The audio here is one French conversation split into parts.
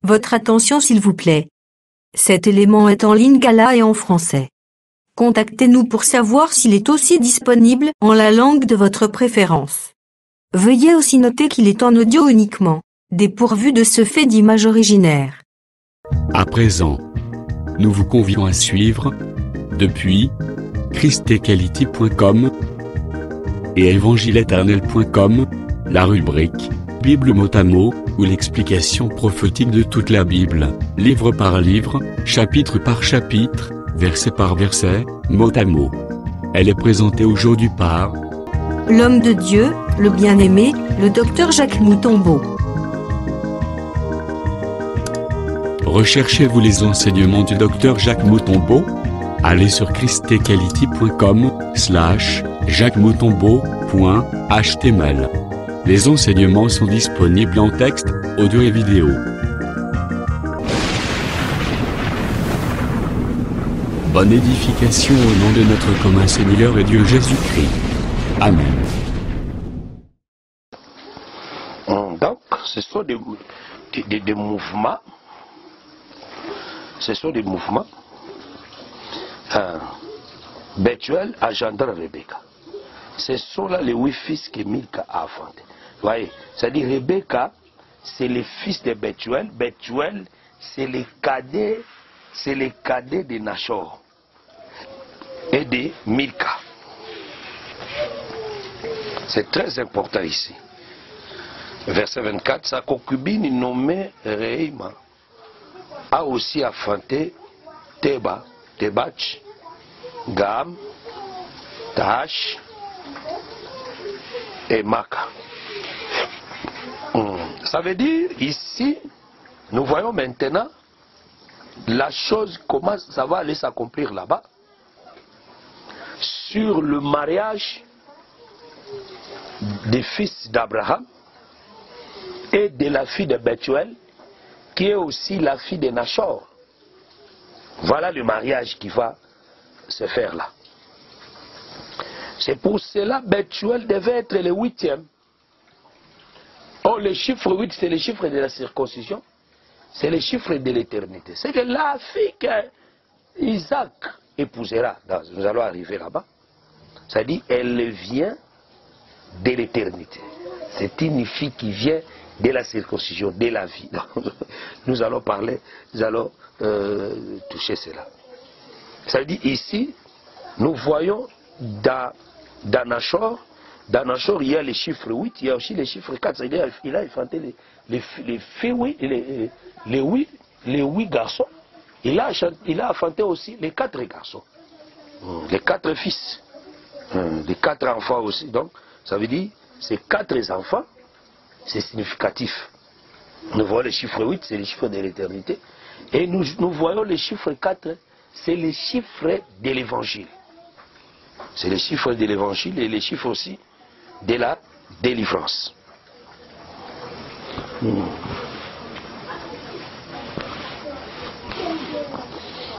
Votre attention s'il vous plaît. Cet élément est en lingala et en français. Contactez-nous pour savoir s'il est aussi disponible en la langue de votre préférence. Veuillez aussi noter qu'il est en audio uniquement, dépourvu de ce fait d'image originaire. À présent, nous vous convions à suivre, depuis christequality.com et évangile-éternel.com, la rubrique Bible mot à mot, ou l'explication prophétique de toute la Bible, livre par livre, chapitre par chapitre, verset par verset, mot à mot. Elle est présentée aujourd'hui par l'homme de Dieu, le bien-aimé, le docteur Jacques Moutombo. Recherchez-vous les enseignements du docteur Jacques Moutombo? Allez sur christequality.com/jacquesmoutombo.html. Les enseignements sont disponibles en texte, audio et vidéo. Bonne édification au nom de notre commun Seigneur et Dieu Jésus-Christ. Amen. Donc, ce sont des mouvements. Ce sont des mouvements. Bethuel engendre Rebecca. Ce sont là les 8 fils que Milka a enfantés. Vous voyez, c'est-à-dire Rebecca, c'est le fils de Bethuel. Bethuel, c'est le cadet de Nachor et de Milka. C'est très important ici. Verset 24, sa concubine nommée Reima a aussi enfanté Tebach, Gam, Tahash et Maka. Ça veut dire ici, nous voyons maintenant la chose, comment ça va aller s'accomplir là-bas, sur le mariage des fils d'Abraham et de la fille de Bethuel, qui est aussi la fille de Nachor. Voilà le mariage qui va se faire là. C'est pour cela que Bethuel devait être le 8e. Or, le chiffre 8, c'est le chiffre de la circoncision. C'est le chiffre de l'éternité. C'est que la fille qu'Isaac épousera, nous allons arriver là-bas, c'est-à-dire elle vient de l'éternité. C'est une fille qui vient de la circoncision, de la vie. Nous allons parler, nous allons toucher cela. Ça veut dire ici, nous voyons dans Nachor, il y a le chiffre 8, il y a aussi le chiffre 4. C'est-à-dire il a enfanté les filles, les 8 garçons. Il a enfanté aussi les 4 garçons. Les 4 fils. Les 4 enfants aussi. Donc, ça veut dire, ces 4 enfants, c'est significatif. Nous voyons le chiffre 8, c'est le chiffre de l'éternité. Et nous voyons le chiffre 4, c'est le chiffre de l'évangile. C'est le chiffre de l'évangile et les chiffres aussi de la délivrance.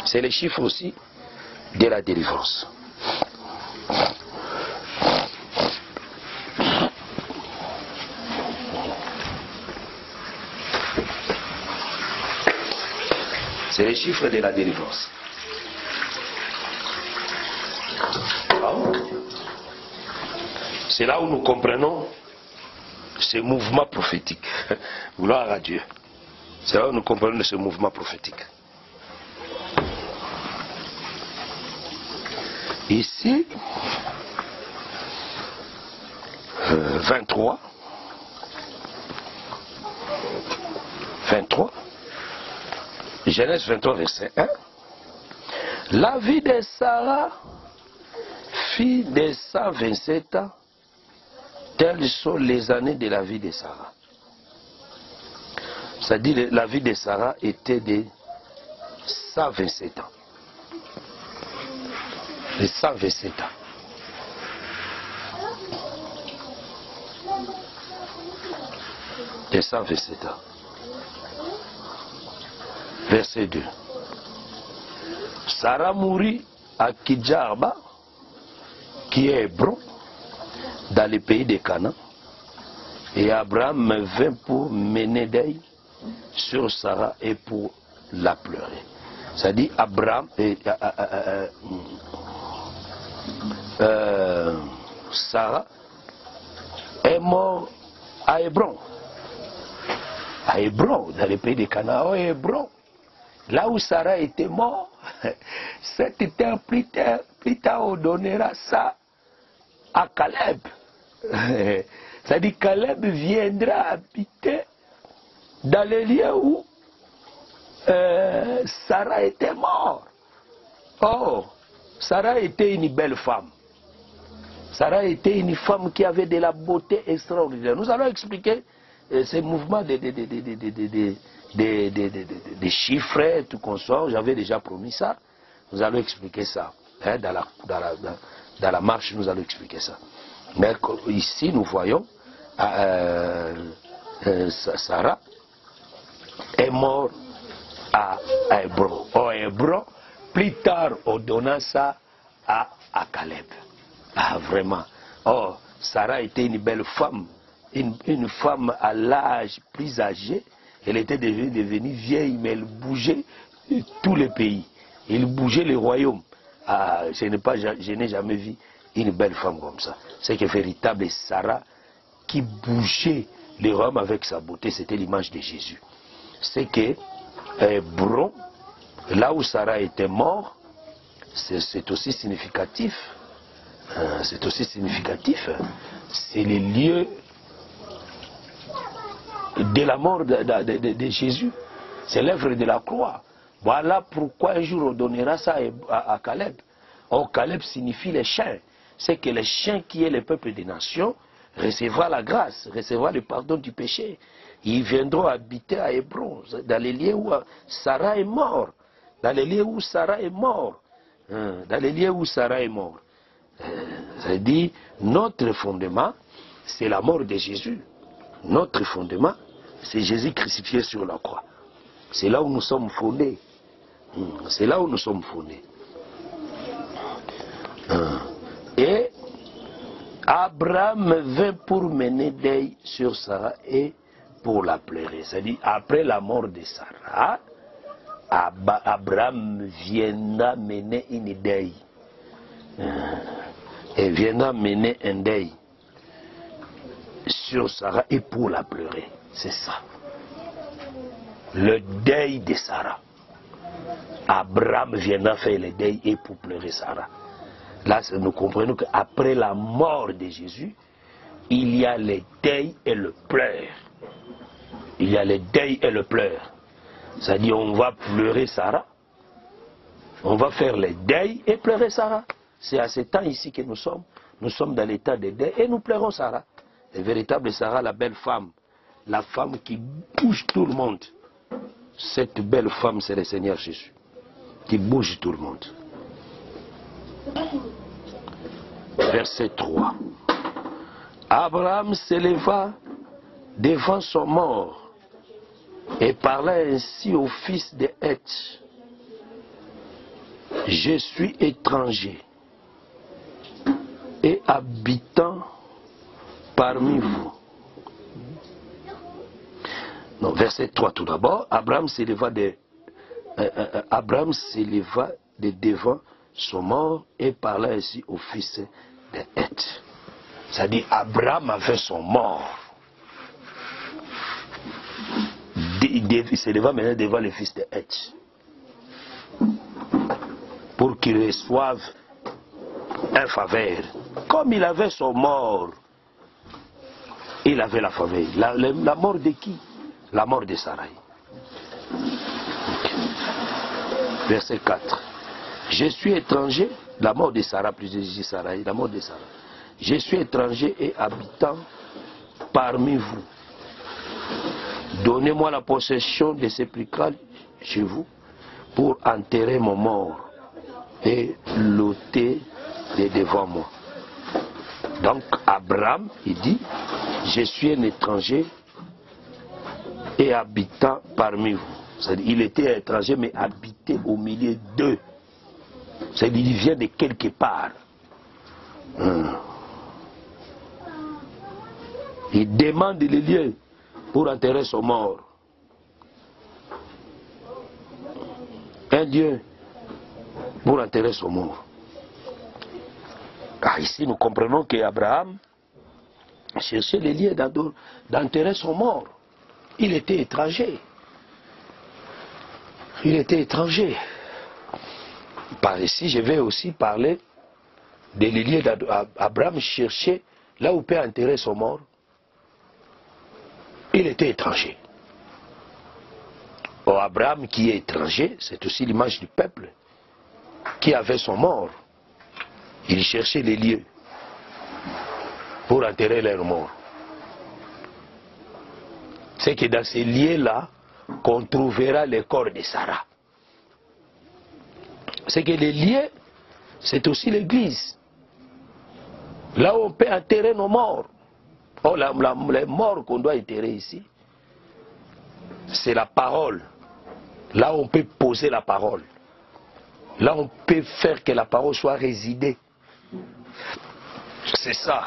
C'est les chiffres aussi de la délivrance. C'est les chiffres de la délivrance. C'est là où nous comprenons ce mouvement prophétique. Gloire à Dieu. C'est là où nous comprenons ce mouvement prophétique. Ici, 23. Genèse 23, verset 1. La vie de Sarah, fille de 127 ans, telles sont les années de la vie de Sarah. C'est-à-dire la vie de Sarah était de 127 ans. De 127 ans. De 127 ans. Verset 2. Sarah mourut à Kidjarba, qui est Hébron, dans le pays de Canaan. Et Abraham vint pour mener d'elle sur Sarah et pour la pleurer. C'est-à-dire Abraham et Sarah est mort à Hébron. À Hébron, dans le pays de Canaan, à Hébron. Là où Sarah était morte, cette terre plus tard on donnera ça à Caleb. C'est-à-dire Caleb viendra habiter dans les lieux où Sarah était morte. Or, Sarah était une belle femme. Sarah était une femme qui avait de la beauté extraordinaire. Nous allons expliquer ces mouvements de chiffres, tout consort. J'avais déjà promis ça. Nous allons expliquer ça. Hein, dans la marche, nous allons expliquer ça. Mais ici, nous voyons Sarah est morte à Hébron. Au Hébron, plus tard, on donna ça à Caleb. Ah, vraiment. Oh, Sarah était une belle femme. Une femme à l'âge plus âgé. Elle était devenue vieille, mais elle bougeait tous les pays. Elle bougeait les royaumes. Ah, je n'ai jamais vu une belle femme comme ça. C'est que véritable Sarah qui bougeait les royaumes avec sa beauté, c'était l'image de Jésus. C'est que Hébron, là où Sarah était morte, c'est aussi significatif. C'est aussi significatif. C'est le lieu de la mort de Jésus. C'est l'œuvre de la croix. Voilà pourquoi un jour on donnera ça à Caleb. Or, Caleb signifie les chiens. C'est que les chiens qui est le peuple des nations recevra la grâce, recevra le pardon du péché. Ils viendront habiter à Hébron, dans les lieux où Sarah est morte. Dans les lieux où Sarah est morte. Dans les lieux où Sarah est morte. C'est-à-dire, notre fondement, c'est la mort de Jésus. Notre fondement, c'est Jésus crucifié sur la croix. C'est là où nous sommes fondés. C'est là où nous sommes fondés. Et Abraham vint pour mener deuil sur Sarah et pour la pleurer. C'est-à-dire, après la mort de Sarah, Abraham viendra mener une deuil. Et viendra mener un deuil sur Sarah et pour la pleurer. C'est ça. Le deuil de Sarah. Abraham viendra faire le deuil et pour pleurer Sarah. Là, nous comprenons qu'après la mort de Jésus, il y a le deuil et le pleur. Il y a le deuil et le pleur. C'est-à-dire, on va pleurer Sarah. On va faire le deuil et pleurer Sarah. C'est à ce temps ici que nous sommes. Nous sommes dans l'état de deuil et nous pleurons Sarah. La véritable Sarah, la belle femme. La femme qui bouge tout le monde. Cette belle femme, c'est le Seigneur Jésus. Qui bouge tout le monde. Verset 3. Abraham s'éleva devant son mort et parla ainsi au fils de Heth. Je suis étranger et habitant parmi vous. Non, verset 3 tout d'abord. Abraham s'éleva de devant son mort et parla ainsi au fils de Heth. C'est-à-dire, Abraham avait son mort. Il s'éleva maintenant devant le fils de Heth. Pour qu'il reçoive un faveur. Comme il avait son mort, il avait la faveur. La mort de qui? La mort de Sarai. Verset 4. Je suis étranger, la mort de Sarah, plus de Sarai, la mort de Sarah. Je suis étranger et habitant parmi vous. Donnez-moi la possession de sépulcres chez vous pour enterrer mon mort et l'ôter de devant moi. Donc Abraham, il dit, je suis un étranger et habitant parmi vous. C'est-à-dire, il était étranger mais habité au milieu d'eux. C'est-à-dire, il vient de quelque part. Il demande les lieux pour enterrer son mort. un lieu pour enterrer son mort. Car ici, nous comprenons qu'Abraham cherchait les lieux d'enterrer son mort. Il était étranger. Il était étranger. Par ici, je vais aussi parler des lieux d'Abraham cherchait là où peut enterrer son mort. Il était étranger. Or, Abraham qui est étranger, c'est aussi l'image du peuple qui avait son mort. Il cherchait les lieux pour enterrer leurs morts. C'est que dans ces lieux-là qu'on trouvera le corps de Sarah. C'est que les lieux, c'est aussi l'église. Là où on peut enterrer nos morts. Oh, les morts qu'on doit enterrer ici, c'est la parole. Là où on peut poser la parole. Là où on peut faire que la parole soit résidée. C'est ça.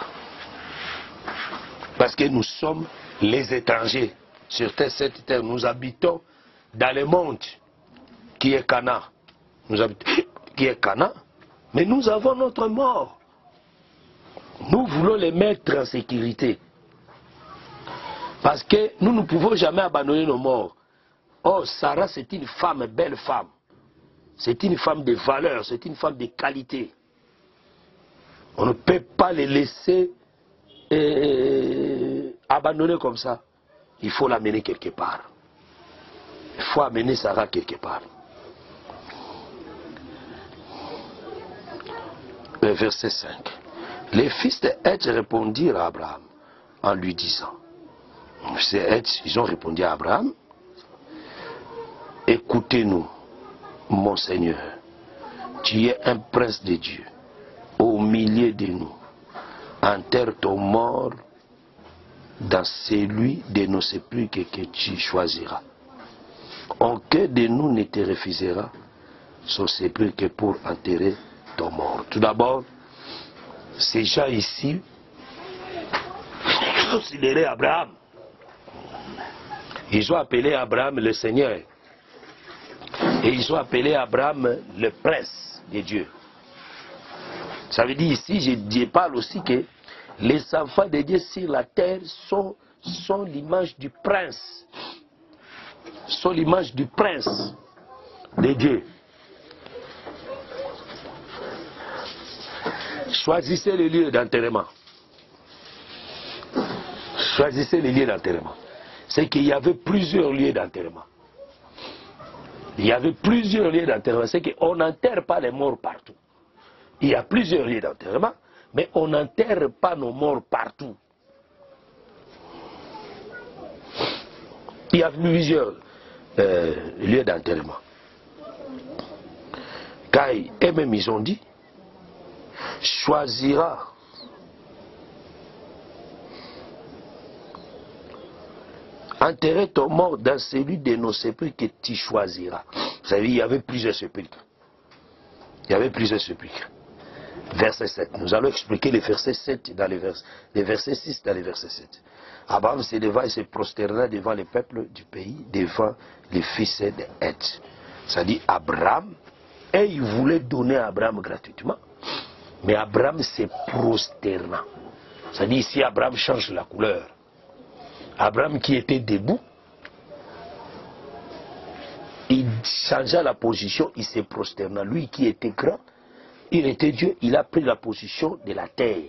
Parce que nous sommes les étrangers sur cette terre. Nous habitons dans le monde qui est Cana. Nous habitons qui est Cana. Mais nous avons notre mort. Nous voulons les mettre en sécurité. Parce que nous ne pouvons jamais abandonner nos morts. Oh, Sarah, c'est une femme, belle femme. C'est une femme de valeur, c'est une femme de qualité. On ne peut pas les laisser abandonner comme ça. Il faut l'amener quelque part. Il faut amener Sarah quelque part. Verset 5. Les fils de Heth répondirent à Abraham en lui disant, ils ont répondu à Abraham, écoutez-nous, mon Seigneur, tu es un prince de Dieu, au milieu de nous. Enterre ton mort dans celui de nos sépulcres que tu choisiras. Aucun de nous ne te refusera son sépulcre pour enterrer ton mort. Tout d'abord, ces gens ici considéraient Abraham. Ils ont appelé Abraham le Seigneur. Et ils ont appelé Abraham le prince de Dieu. Ça veut dire ici, je parle aussi que les enfants de Dieu sur la terre sont l'image du prince. Sont l'image du prince de Dieu. Choisissez le lieu d'enterrement. Choisissez le lieu d'enterrement. C'est qu'il y avait plusieurs lieux d'enterrement. Il y avait plusieurs lieux d'enterrement. C'est qu'on n'enterre pas les morts partout. Il y a plusieurs lieux d'enterrement, mais on n'enterre pas nos morts partout. Il y a plusieurs lieux d'enterrement. Car eux-mêmes ils ont dit, choisira enterrer ton mort dans celui de nos sépulcres que tu choisiras. Vous savez, il y avait plusieurs sépulcres. Il y avait plusieurs sépulcres. Verset 7. Nous allons expliquer les versets 7 dans les versets 6 dans les versets 7. Abraham se leva et se prosterna devant les peuples du pays, devant les fils de Heth. Ça dit Abraham, et il voulait donner à Abraham gratuitement. Mais Abraham se prosterna. Ça dit ici Abraham change la couleur. Abraham qui était debout, il changea la position, il se prosterna. Lui qui était grand, il était Dieu, il a pris la position de la terre.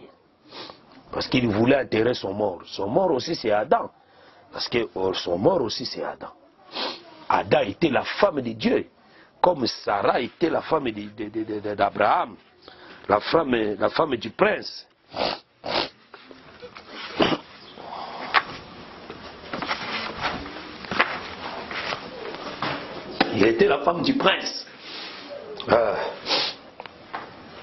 Parce qu'il voulait enterrer son mort. Son mort aussi c'est Adam. Parce que son mort aussi c'est Adam. Adam était la femme de Dieu. Comme Sarah était la femme d'Abraham. La femme du prince. Il était la femme du prince.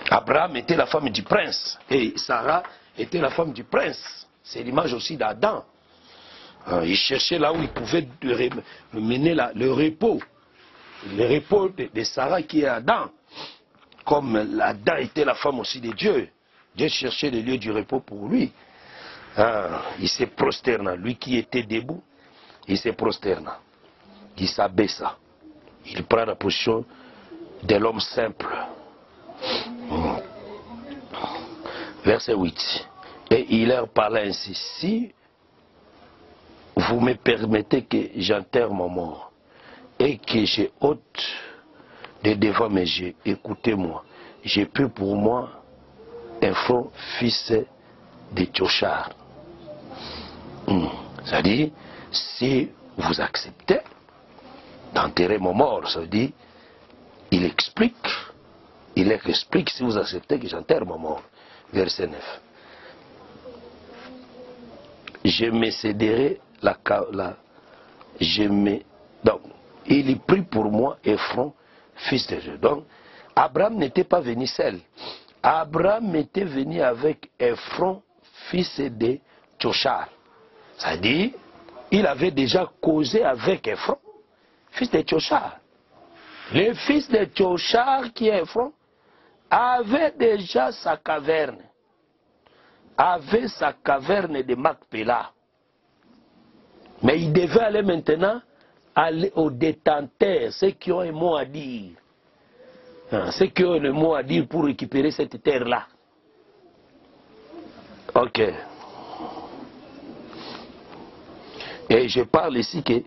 Abraham était la femme du prince. Et Sarah était la femme du prince. C'est l'image aussi d'Adam. Il cherchait là où il pouvait mener le repos. Le repos de Sarah qui est Adam. Comme Adam était la femme aussi de Dieu. Dieu cherchait le lieu du repos pour lui. Il se prosterna. Lui qui était debout, il se prosterna. Il s'abaissa. Il prend la position de l'homme simple. Verset 8. Et il leur parla ainsi, si vous me permettez que j'enterre mon mort et que j'ai ôte de devant mes yeux, écoutez-moi, j'ai pris pour moi Ephron, fils de Tchochar. C'est-à-dire, si vous acceptez d'enterrer mon mort, ça veut dire, il explique si vous acceptez que j'enterre mon mort. Verset 9. Je me céderai donc, il y prit pour moi Ephron, fils de Dieu. Donc, Abraham n'était pas venu seul. Abraham était venu avec Ephron, fils de Tchochar. C'est-à-dire, il avait déjà causé avec Ephron, fils de Tchochar. Le fils de Tchochar, qui est Ephron, avait déjà sa caverne. Avait sa caverne de Macpéla. Mais il devait aller maintenant aux détenteurs, ceux qui ont un mot à dire. Ceux qui ont le mot à dire pour récupérer cette terre-là. Ok. Et je parle ici que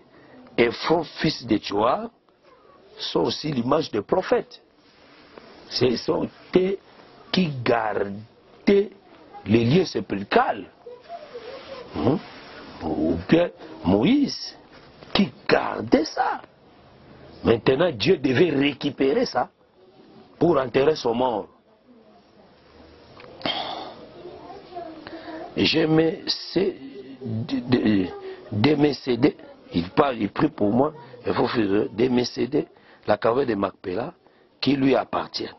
Ephron, fils de Tchoar, sont aussi l'image des prophètes. Ce sont eux qui gardaient les lieux sépulcrales. Ou bien Moïse qui gardait ça. Maintenant, Dieu devait récupérer ça pour enterrer son mort. Je me sais de me céder, il prie pour moi, il faut faire de me céder la caverne de Macpéla qui lui appartient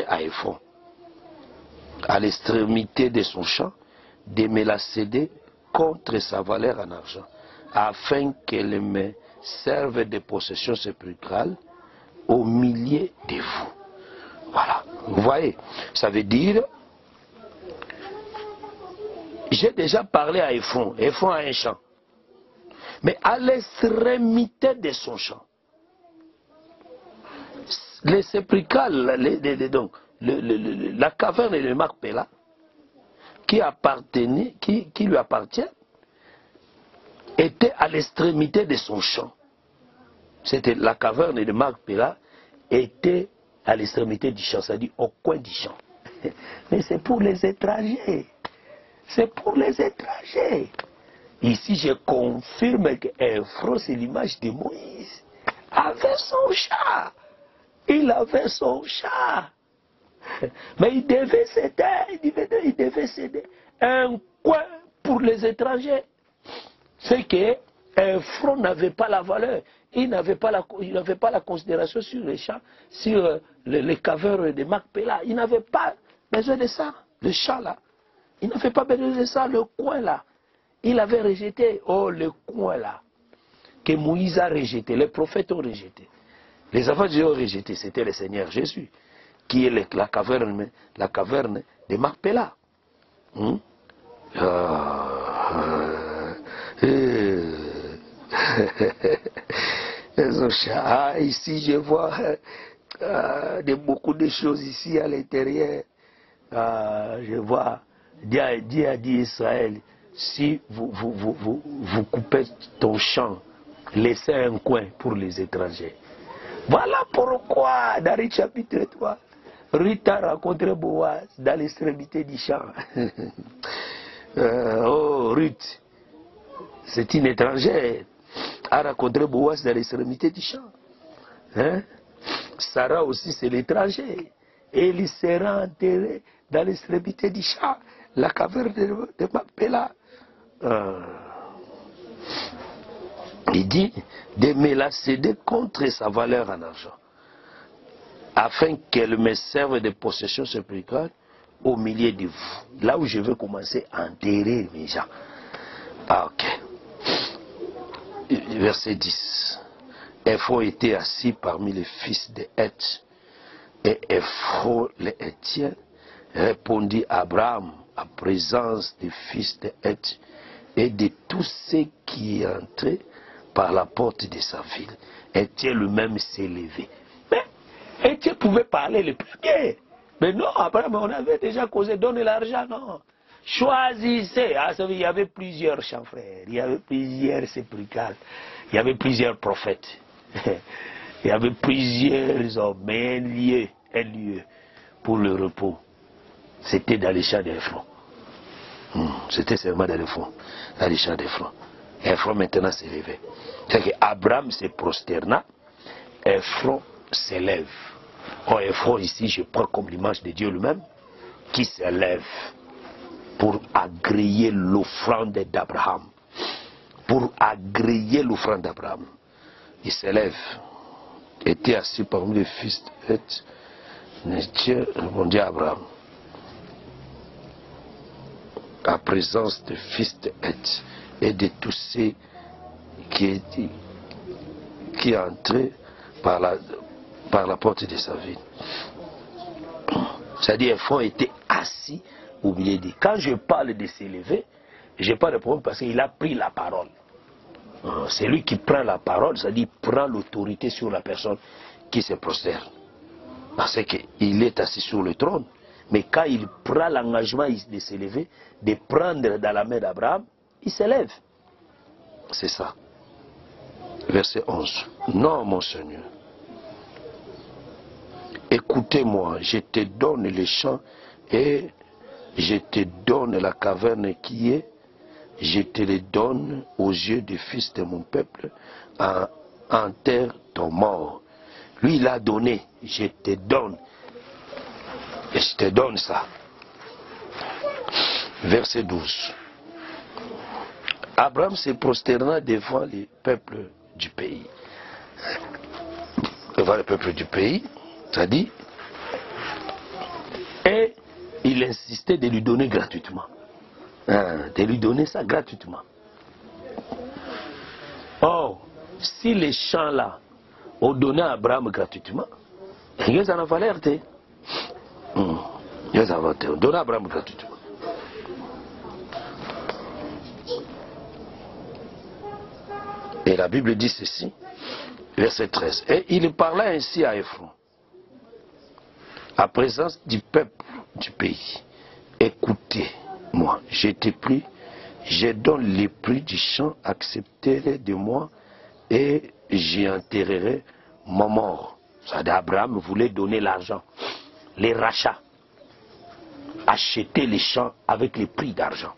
à Ephron, à l'extrémité de son champ, de me la céder contre sa valeur en argent, afin qu'elle me serve de possession sépulcrale au milieu de vous. Voilà, vous voyez, ça veut dire, j'ai déjà parlé à Ephron. Ephron a un champ, mais à l'extrémité de son champ, les sépulcrales, donc la caverne de Macpéla, qui lui appartient, était à l'extrémité de son champ. C'était la caverne de Macpéla était à l'extrémité du champ, c'est-à-dire au coin du champ. Mais c'est pour les étrangers. C'est pour les étrangers. Ici, je confirme que Ephron, c'est l'image de Moïse. Avec son chat. Il avait son chat. Mais il devait céder un coin pour les étrangers. C'est que Ephron n'avait pas la valeur. Il n'avait pas la considération sur les champs, sur les cavernes de Macpéla. Il n'avait pas besoin de ça, le champ là. Il n'avait pas besoin de ça, le coin là. Il avait rejeté, le coin là, que Moïse a rejeté, les prophètes ont rejeté. Les enfants de Dieu ont rejeté, c'était le Seigneur Jésus, qui est la caverne de Macpéla. Ici, je vois beaucoup de choses ici à l'intérieur. Je vois, Dieu a dit Israël, si vous coupez ton champ, laissez un coin pour les étrangers. Voilà pourquoi, dans le chapitre 3, Ruth a rencontré Boaz dans l'extrémité du champ. Ruth, c'est une étrangère, a rencontré Boaz dans l'extrémité du champ. Sarah aussi, c'est l'étranger. Et il sera enterré dans l'extrémité du champ, la caverne de Macpéla. Il dit de me la céder contre sa valeur en argent, afin qu'elle me serve de possession sépulcrale au milieu de vous. Là où je veux commencer à enterrer mes gens. Ok. Verset 10. Ephron était assis parmi les fils de Heth. Et Ephron, le Héthien, répondit à Abraham en présence des fils de Heth et de tous ceux qui entraient par la porte de sa ville. Héthien lui-même s'est levé. Mais Et Dieu pouvait parler le premier. Mais non, Abraham, on avait déjà causé, donner l'argent, non. Choisissez. Ah, il y avait plusieurs champs, frères. Il y avait plusieurs sépulcres. Il y avait plusieurs prophètes. Il y avait plusieurs hommes. Mais un lieu pour le repos. C'était dans les champs d'Ephron. C'était seulement dans les champs d'Ephron. Ephron maintenant s'est levé. C'est-à-dire qu'Abraham se prosterna, Ephron s'élève. Or, Ephron ici, je prends comme l'image de Dieu lui-même, qui s'élève pour agréer l'offrande d'Abraham. Pour agréer l'offrande d'Abraham. Il s'élève, était assis parmi les fils d'Heth. Dieu répondit à Abraham, à présence des fils d'Heth et de tous ceux qui entraient par la porte de sa ville. C'est-à-dire, Ephron était assis au milieu d'eux. Quand je parle de s'élever, je n'ai pas de problème parce qu'il a pris la parole. C'est lui qui prend la parole, c'est-à-dire prend l'autorité sur la personne qui se prosterne. Parce qu'il est assis sur le trône. Mais quand il prend l'engagement de s'élever, de prendre dans la main d'Abraham, il s'élève. C'est ça. Verset 11. Non, mon Seigneur. Écoutez-moi, je te donne les champs et je te donne la caverne qui est. Je te les donne aux yeux des fils de mon peuple. Enterre ton mort. Lui, il a donné. Je te donne. Et je te donne ça. Verset 12. Abraham se prosterna devant les peuples du pays. Devant les peuples du pays, c'est-à-dire, et il insistait de lui donner gratuitement. De lui donner ça gratuitement. Or, si les champs-là ont donné à Abraham gratuitement, ils en ont valeur. Ils en ont donné à Abraham gratuitement. Et la Bible dit ceci, verset 13. Et il parla ainsi à Ephron, à présence du peuple du pays. Écoutez-moi, j'ai été pris, je donne les prix du champ, acceptez-les de moi et j'y enterrerai mon mort. C'est-à-dire Abraham voulait donner l'argent, les rachats, acheter les champs avec les prix d'argent.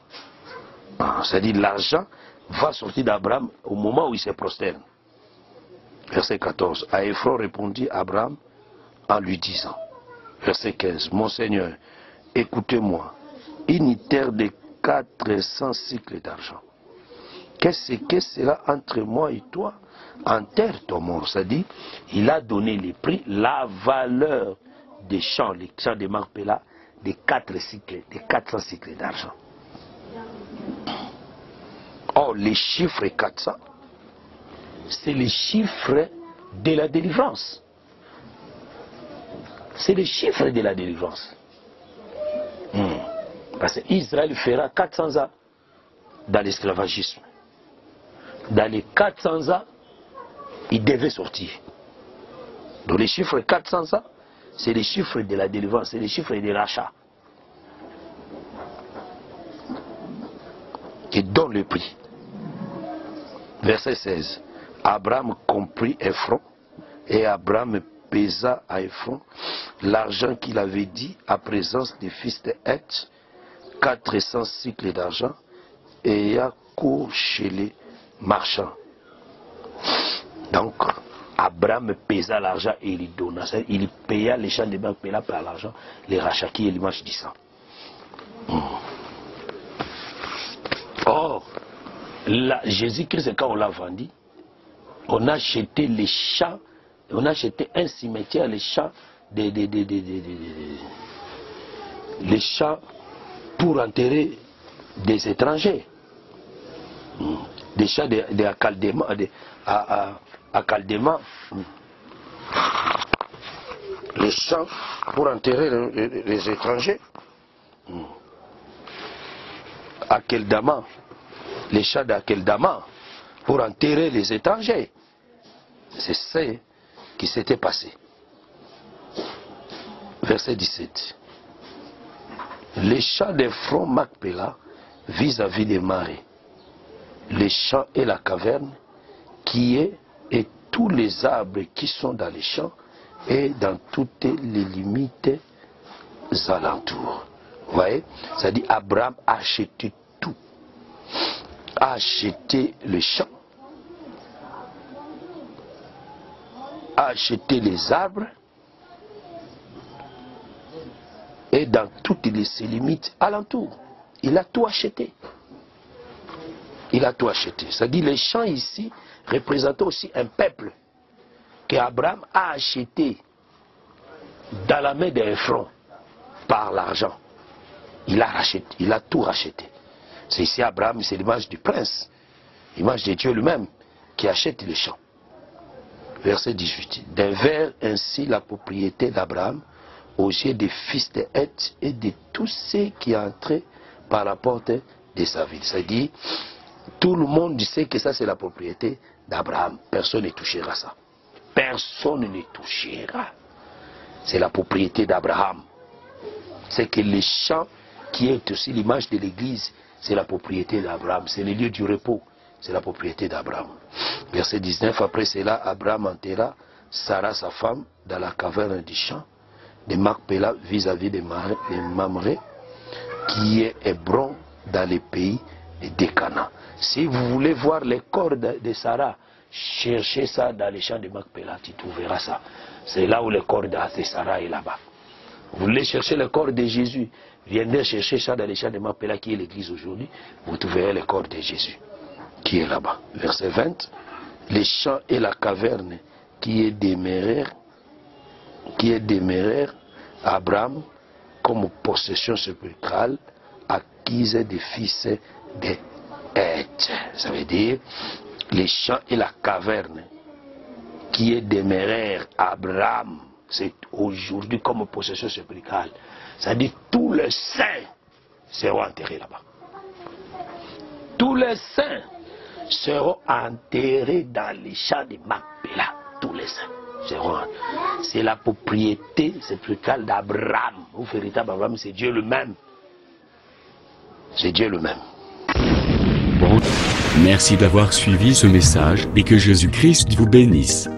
C'est-à-dire l'argent va sortir d'Abraham au moment où il se prosterne. Verset 14. À Ephron répondit Abraham en lui disant, verset 15, mon Seigneur, écoutez-moi, une terre de 400 cycles d'argent. Qu'est-ce que cela entre moi et toi? Enterre ton mort. C'est-à-dire, il a donné les prix, la valeur des champs, les champs de Marpella, de 400 cycles d'argent. Or, les chiffres 400, c'est les chiffres de la délivrance. C'est les chiffres de la délivrance. Parce qu'Israël fera 400 ans dans l'esclavagisme. Dans les 400 ans, il devait sortir. Donc les chiffres 400 ans, c'est les chiffres de la délivrance, c'est les chiffres des rachats. Qui donnent le prix. Verset 16. Abraham comprit Ephron, et Abraham pesa à Ephron l'argent qu'il avait dit à présence des fils de Heth, 400 cycles d'argent, et à court chez les marchands. Donc, Abraham pesa l'argent et il lui donna. Il paya les champs de Macpéla par l'argent, les rachats qui est l'image du sang. Or, Jésus-Christ, quand on l'a vendu, on a acheté les champs, on a acheté un cimetière, les champs, les champs pour enterrer des étrangers. Des champs à Caldéma. Les champs pour enterrer les étrangers. À Keldama. Les champs d'Akeldama pour enterrer les étrangers. C'est ce qui s'était passé. Verset 17. Les champs d'Ephron, Macpéla, vis-à-vis des marais. Les champs et la caverne qui est, et tous les arbres qui sont dans les champs et dans toutes les limites alentours. Vous voyez? Ça dit Abraham a acheté tout. A acheté le champ, a acheté les arbres, et dans toutes ses limites alentours. Il a tout acheté. Il a tout acheté. C'est-à-dire les champs ici représentent aussi un peuple que Abraham a acheté dans la main d'Ephron par l'argent. Il a racheté, il a tout racheté. C'est ici Abraham, c'est l'image du prince, l'image de Dieu lui-même qui achète les champs. Verset 18. Devint ainsi la propriété d'Abraham aux yeux des fils de Heth et de tous ceux qui entraient par la porte de sa ville. C'est-à-dire, tout le monde sait que ça c'est la propriété d'Abraham. Personne ne touchera ça. Personne ne touchera. C'est la propriété d'Abraham. C'est que les champs, qui est aussi l'image de l'église, c'est la propriété d'Abraham. C'est le lieu du repos. C'est la propriété d'Abraham. Verset 19. Après cela, Abraham enterra Sarah, sa femme, dans la caverne du champ de Macpéla vis-à-vis de Mamré, qui est Hébron dans les pays de Canaan. Si vous voulez voir les corps de Sarah, cherchez ça dans les champs de Macpéla, tu trouveras ça. C'est là où le corps de Sarah est là-bas. Vous voulez chercher le corps de Jésus, viendez chercher ça dans les champs de Macpéla, qui est l'église aujourd'hui, vous trouverez le corps de Jésus, qui est là-bas. Verset 20, les champs et la caverne qui demeurèrent à Abraham comme possession sépulcrale acquise des fils de Heth. Ça veut dire les champs et la caverne qui demeurèrent à Abraham, c'est aujourd'hui comme possession sépulcrale. Ça veut dire tous les saints seront enterrés là-bas. Tous les saints seront enterrés dans les champs de Macpéla. Tous les saints. C'est la propriété sépulcrale d'Abraham. Au véritable Abraham, c'est Dieu lui-même. C'est Dieu lui-même. Bon, merci d'avoir suivi ce message et que Jésus-Christ vous bénisse.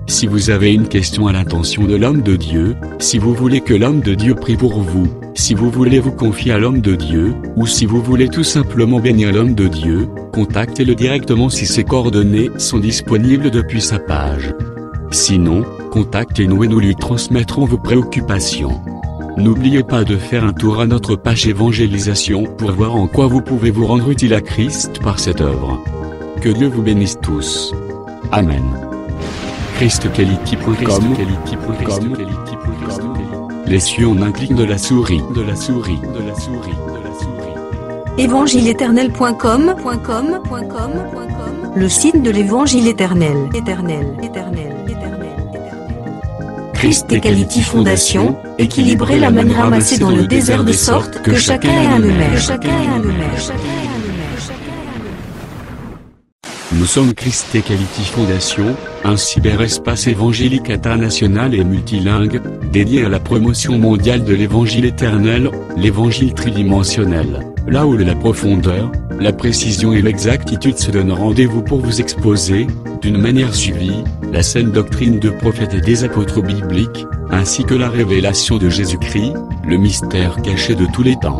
Si vous avez une question à l'intention de l'homme de Dieu, si vous voulez que l'homme de Dieu prie pour vous, si vous voulez vous confier à l'homme de Dieu, ou si vous voulez tout simplement bénir l'homme de Dieu, contactez-le directement si ses coordonnées sont disponibles depuis sa page. Sinon, contactez-nous et nous lui transmettrons vos préoccupations. N'oubliez pas de faire un tour à notre page évangélisation pour voir en quoi vous pouvez vous rendre utile à Christ par cette œuvre. Que Dieu vous bénisse tous. Amen. ChristQuality.com. Les cieux en un clic de la souris. Évangile-éternel.com, le site de l'Évangile éternel. Christ et Quality Fondation, équilibrer la manne ramassée dans le désert de sorte que chacun ait un maire. Nous sommes Christ et Quality Fondation, un cyberespace évangélique international et multilingue, dédié à la promotion mondiale de l'évangile éternel, l'évangile tridimensionnel, là où la profondeur, la précision et l'exactitude se donnent rendez-vous pour vous exposer, d'une manière suivie, la saine doctrine de prophètes et des apôtres bibliques, ainsi que la révélation de Jésus-Christ, le mystère caché de tous les temps.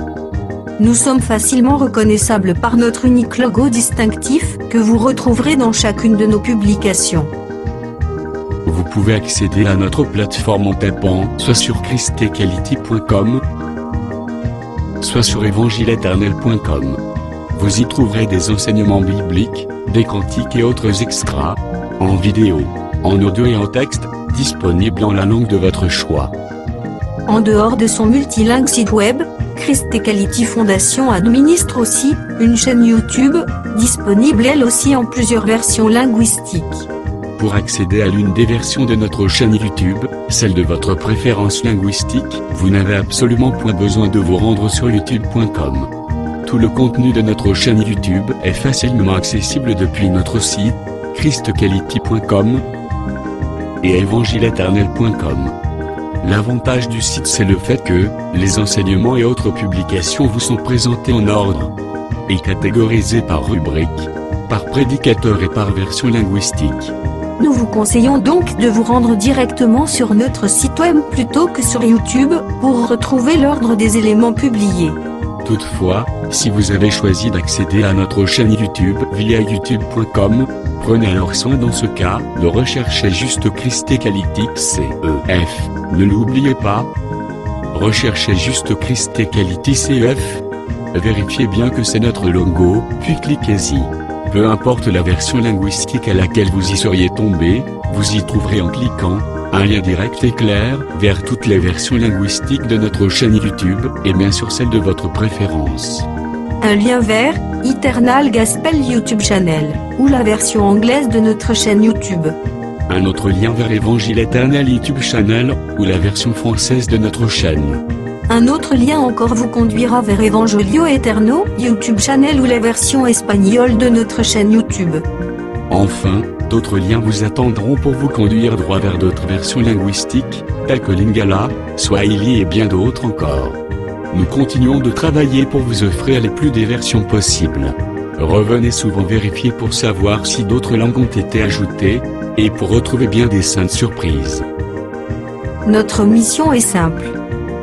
Nous sommes facilement reconnaissables par notre unique logo distinctif, que vous retrouverez dans chacune de nos publications. Vous pouvez accéder à notre plateforme en tapant soit sur christequality.com, soit sur évangile-éternel.com. Vous y trouverez des enseignements bibliques, des cantiques et autres extras, en vidéo, en audio et en texte, disponibles en la langue de votre choix. En dehors de son multilingue site web, Christ et Quality Fondation administre aussi une chaîne YouTube, disponible elle aussi en plusieurs versions linguistiques. Pour accéder à l'une des versions de notre chaîne YouTube, celle de votre préférence linguistique, vous n'avez absolument point besoin de vous rendre sur youtube.com. Tout le contenu de notre chaîne YouTube est facilement accessible depuis notre site, christequality.com et évangile-éternel.com. L'avantage du site, c'est le fait que les enseignements et autres publications vous sont présentés en ordre et catégorisés par rubrique, par prédicateur et par version linguistique. Nous vous conseillons donc de vous rendre directement sur notre site web plutôt que sur YouTube pour retrouver l'ordre des éléments publiés. Toutefois, si vous avez choisi d'accéder à notre chaîne YouTube via youtube.com, prenez alors soin dans ce cas de rechercher juste Christ Equality CEF. Ne l'oubliez pas. Recherchez juste Christ Equality CEF. Vérifiez bien que c'est notre logo, puis cliquez-y. Peu importe la version linguistique à laquelle vous y seriez tombé, vous y trouverez en cliquant un lien direct et clair vers toutes les versions linguistiques de notre chaîne YouTube et bien sûr celle de votre préférence. Un lien vers Eternal Gospel YouTube Channel ou la version anglaise de notre chaîne YouTube. Un autre lien vers Évangile Éternel YouTube Channel ou la version française de notre chaîne. Un autre lien encore vous conduira vers Evangelio Eterno YouTube Channel ou la version espagnole de notre chaîne YouTube. Enfin, d'autres liens vous attendront pour vous conduire droit vers d'autres versions linguistiques, telles que Lingala, Swahili et bien d'autres encore. Nous continuons de travailler pour vous offrir les plus des versions possibles. Revenez souvent vérifier pour savoir si d'autres langues ont été ajoutées, et pour retrouver bien des saintes surprises. Notre mission est simple.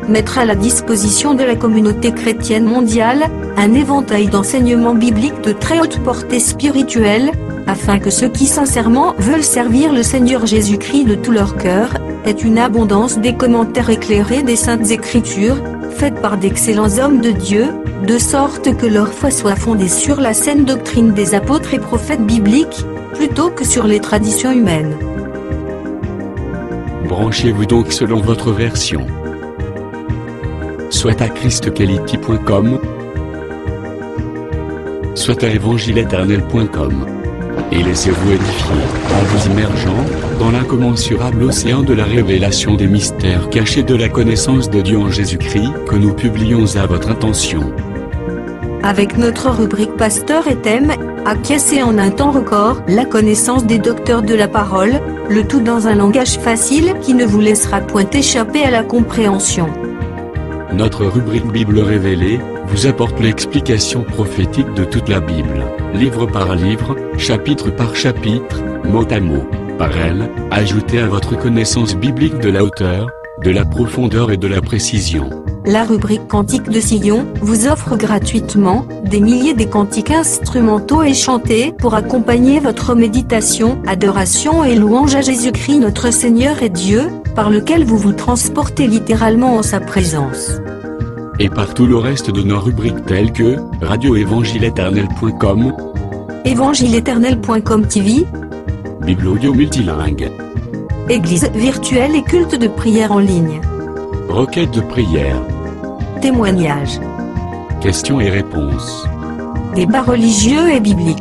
Mettre à la disposition de la communauté chrétienne mondiale, un éventail d'enseignements bibliques de très haute portée spirituelle, afin que ceux qui sincèrement veulent servir le Seigneur Jésus-Christ de tout leur cœur, aient une abondance des commentaires éclairés des Saintes Écritures, faites par d'excellents hommes de Dieu, de sorte que leur foi soit fondée sur la saine doctrine des apôtres et prophètes bibliques, plutôt que sur les traditions humaines. Branchez-vous donc selon votre version. Soit à christequality.com, soit à evangileeternel.com. Et laissez-vous édifier, en vous immergeant dans l'incommensurable océan de la révélation des mystères cachés de la connaissance de Dieu en Jésus-Christ que nous publions à votre intention. Avec notre rubrique Pasteur et thème, acquiescer en un temps record la connaissance des docteurs de la parole, le tout dans un langage facile qui ne vous laissera point échapper à la compréhension. Notre rubrique Bible révélée vous apporte l'explication prophétique de toute la Bible, livre par livre, chapitre par chapitre, mot à mot, par elle, ajoutée à votre connaissance biblique de la hauteur, de la profondeur et de la précision. La rubrique Cantique de Sion vous offre gratuitement des milliers de cantiques instrumentaux et chantés pour accompagner votre méditation, adoration et louange à Jésus-Christ notre Seigneur et Dieu, par lequel vous vous transportez littéralement en sa présence. Et par tout le reste de nos rubriques telles que radioévangileeternel.com, evangileeternel.com TV, Bible audio multilingue, Église virtuelle et culte de prière en ligne, requête de prière, témoignages, questions et réponses, débats religieux et bibliques,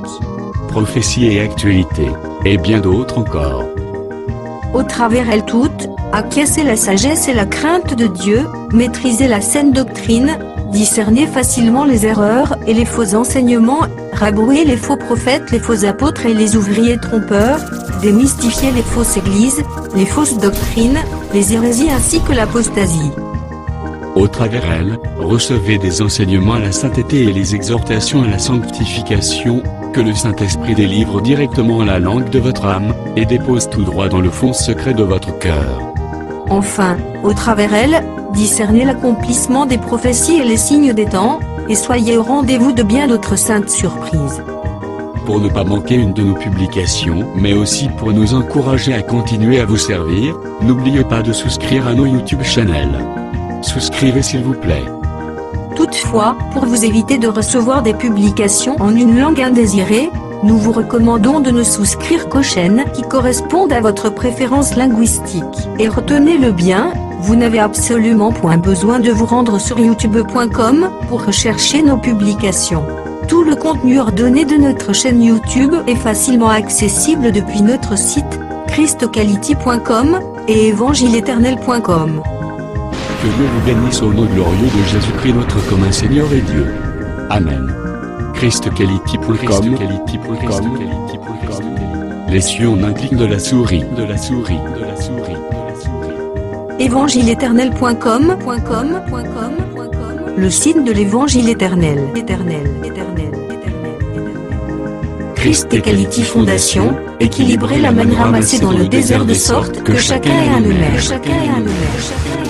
prophéties et actualités, et bien d'autres encore. Au travers elles toutes, acquiescer la sagesse et la crainte de Dieu, maîtriser la saine doctrine, discerner facilement les erreurs et les faux enseignements, rabrouer les faux prophètes, les faux apôtres et les ouvriers trompeurs, démystifier les fausses églises, les fausses doctrines, les hérésies ainsi que l'apostasie. Au travers elles, recevez des enseignements à la sainteté et les exhortations à la sanctification, que le Saint-Esprit délivre directement à la langue de votre âme, et dépose tout droit dans le fond secret de votre cœur. Enfin, au travers elles, discernez l'accomplissement des prophéties et les signes des temps, et soyez au rendez-vous de bien d'autres saintes surprises. Pour ne pas manquer une de nos publications, mais aussi pour nous encourager à continuer à vous servir, n'oubliez pas de souscrire à nos YouTube channels. Souscrivez s'il vous plaît. Toutefois, pour vous éviter de recevoir des publications en une langue indésirée, nous vous recommandons de ne souscrire qu'aux chaînes qui correspondent à votre préférence linguistique. Et retenez-le bien, vous n'avez absolument point besoin de vous rendre sur youtube.com pour rechercher nos publications. Tout le contenu ordonné de notre chaîne YouTube est facilement accessible depuis notre site, christequality.com, et evangileeternel.com. Que Dieu vous bénisse au nom glorieux de Jésus-Christ notre commun Seigneur et Dieu. Amen. christequality.com. Les cieux en un clic de la souris. évangileéternel.com, le site de l'Évangile éternel. Christ Equality Fondation, équilibrer la manne ramassée dans le désert de sorte que chacun ait un honneur.